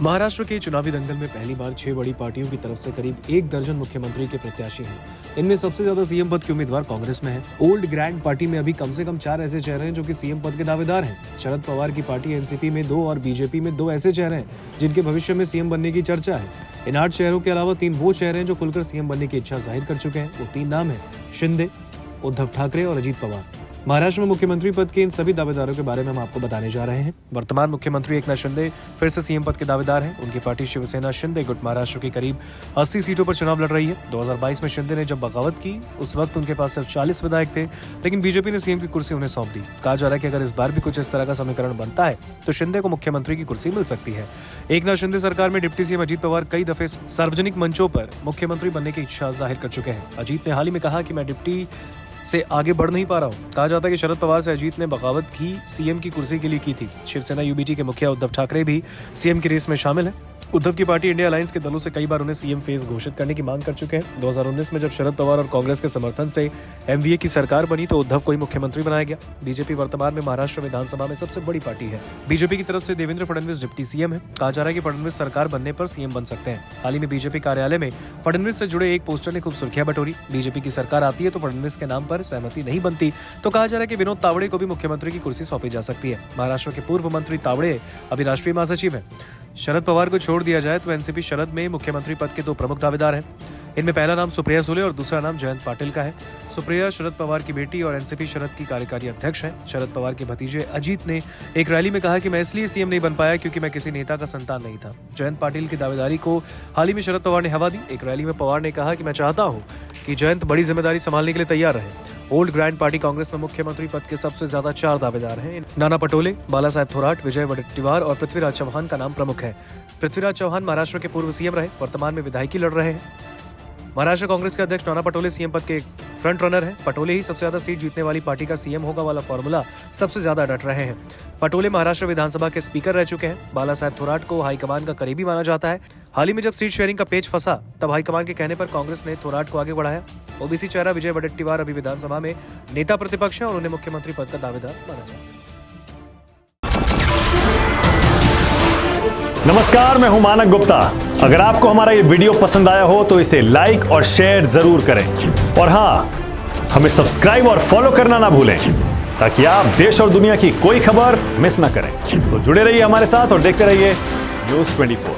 महाराष्ट्र के चुनावी दंगल में पहली बार 6 बड़ी पार्टियों की तरफ से करीब 1 दर्जन मुख्यमंत्री के प्रत्याशी हैं। इनमें सबसे ज्यादा सीएम पद के उम्मीदवार कांग्रेस में हैं। ओल्ड ग्रैंड पार्टी में अभी कम से कम 4 ऐसे चेहरे हैं जो कि सीएम पद के दावेदार हैं। शरद पवार की पार्टी एनसीपी में 2 और बीजेपी में 2 ऐसे चेहरे हैं जिनके भविष्य में सीएम बनने की चर्चा है। इन 8 चेहरों के अलावा 3 वो चेहरे हैं जो खुलकर सीएम बनने की इच्छा जाहिर कर चुके हैं। वो 3 नाम है शिंदे, उद्धव ठाकरे और अजीत पवार। महाराष्ट्र में मुख्यमंत्री पद के इन सभी दावेदारों के बारे में हम आपको बताने जा रहे हैं। वर्तमान मुख्यमंत्री एकनाथ शिंदे फिर से सीएम पद के दावेदार हैं। उनकी पार्टी शिवसेना शिंदे गुट महाराष्ट्र की करीब 80 सीटों पर चुनाव लड़ रही है। 2022 में शिंदे ने जब बगावत की उस वक्त उनके पास सिर्फ 40 विधायक थे, लेकिन बीजेपी ने सीएम की कुर्सी उन्हें सौंप दी। कहा जा रहा है कि अगर इस बार भी कुछ इस तरह का समीकरण बनता है तो शिंदे को मुख्यमंत्री की कुर्सी मिल सकती है। एकनाथ शिंदे सरकार में डिप्टी सीएम अजीत पवार कई दफे सार्वजनिक मंचों पर मुख्यमंत्री बनने की इच्छा जाहिर कर चुके हैं। अजीत ने हाल ही में कहा कि मैं डिप्टी से आगे बढ़ नहीं पा रहा हूं। कहा जाता है कि शरद पवार से अजीत ने बगावत की सीएम की कुर्सी के लिए की थी। शिवसेना यूबीटी के मुखिया उद्धव ठाकरे भी सीएम की रेस में शामिल है। उद्धव की पार्टी इंडिया अलायंस के दलों से कई बार उन्हें सीएम फेस घोषित करने की मांग कर चुके हैं। 2019 में जब शरद पवार और कांग्रेस के समर्थन से एमवीए की सरकार बनी तो उद्धव को ही मुख्यमंत्री बनाया गया। बीजेपी वर्तमान में महाराष्ट्र विधानसभा में सबसे बड़ी पार्टी है। बीजेपी की तरफ से देवेंद्र फडणवीस डिप्टी सीएम है। कहा जा रहा है कि फडणवीस सरकार बनने पर सीएम बन सकते हैं। हाल ही में बीजेपी कार्यालय में फडणवीस से जुड़े एक पोस्टर ने खूब सुर्खियां बटोरी। बीजेपी की सरकार आती है तो फडणवीस के नाम पर सहमति नहीं बनती तो कहा जा रहा है कि विनोद तावड़े को भी मुख्यमंत्री की कुर्सी सौंपी जा सकती है। महाराष्ट्र के पूर्व मंत्री तावड़े अभी राष्ट्रीय महासचिव हैं। शरद पवार को छोड़ दिया जाए तो एनसीपी शरद में मुख्यमंत्री पद के 2 प्रमुख दावेदार हैं। इनमें पहला नाम सुप्रिया सुले और दूसरा नाम जयंत पाटिल का है। सुप्रिया शरद पवार की बेटी और एनसीपी शरद की कार्यकारी अध्यक्ष हैं। शरद पवार के भतीजे अजीत ने एक रैली में कहा कि मैं इसलिए सीएम नहीं बन पाया क्योंकि मैं किसी नेता का संतान नहीं था। जयंत पाटिल की दावेदारी को हाल ही में शरद पवार ने हवा दी। एक रैली में पवार ने कहा कि मैं चाहता हूं कि जयंत बड़ी जिम्मेदारी संभालने के लिए तैयार रहे। ओल्ड ग्रैंड पार्टी कांग्रेस में मुख्यमंत्री पद के सबसे ज्यादा 4 दावेदार हैं। नाना पटोले, बाला साहेब थोराट, विजय वडेट्टीवार और पृथ्वीराज चौहान का नाम प्रमुख है। पृथ्वीराज चौहान महाराष्ट्र के पूर्व सीएम रहे, वर्तमान में विधायकी लड़ रहे हैं। महाराष्ट्र कांग्रेस के अध्यक्ष नाना पटोले सीएम पद के फ्रंट रनर हैं। पटोले ही सबसे ज्यादा सीट जीतने वाली पार्टी का सीएम होगा वाला फॉर्मूला सबसे ज्यादा डट रहे हैं। पटोले महाराष्ट्र विधानसभा के स्पीकर रह चुके हैं। बाला साहेब थोराट को हाईकमान का करीबी माना जाता है। हाल ही में जब सीट शेयरिंग का पेच फंसा तब हाईकमान के कहने पर कांग्रेस ने थोराट को आगे बढ़ाया। ओबीसी चेहरा विजय वडेट्टीवार अभी विधानसभा में नेता प्रतिपक्ष है और उन्हें मुख्यमंत्री पद का दावेदार माना जाता है। नमस्कार, मैं हूं मानक गुप्ता। अगर आपको हमारा ये वीडियो पसंद आया हो तो इसे लाइक और शेयर जरूर करें और हां, हमें सब्सक्राइब और फॉलो करना ना भूलें ताकि आप देश और दुनिया की कोई खबर मिस ना करें। तो जुड़े रहिए हमारे साथ और देखते रहिए न्यूज़ 24।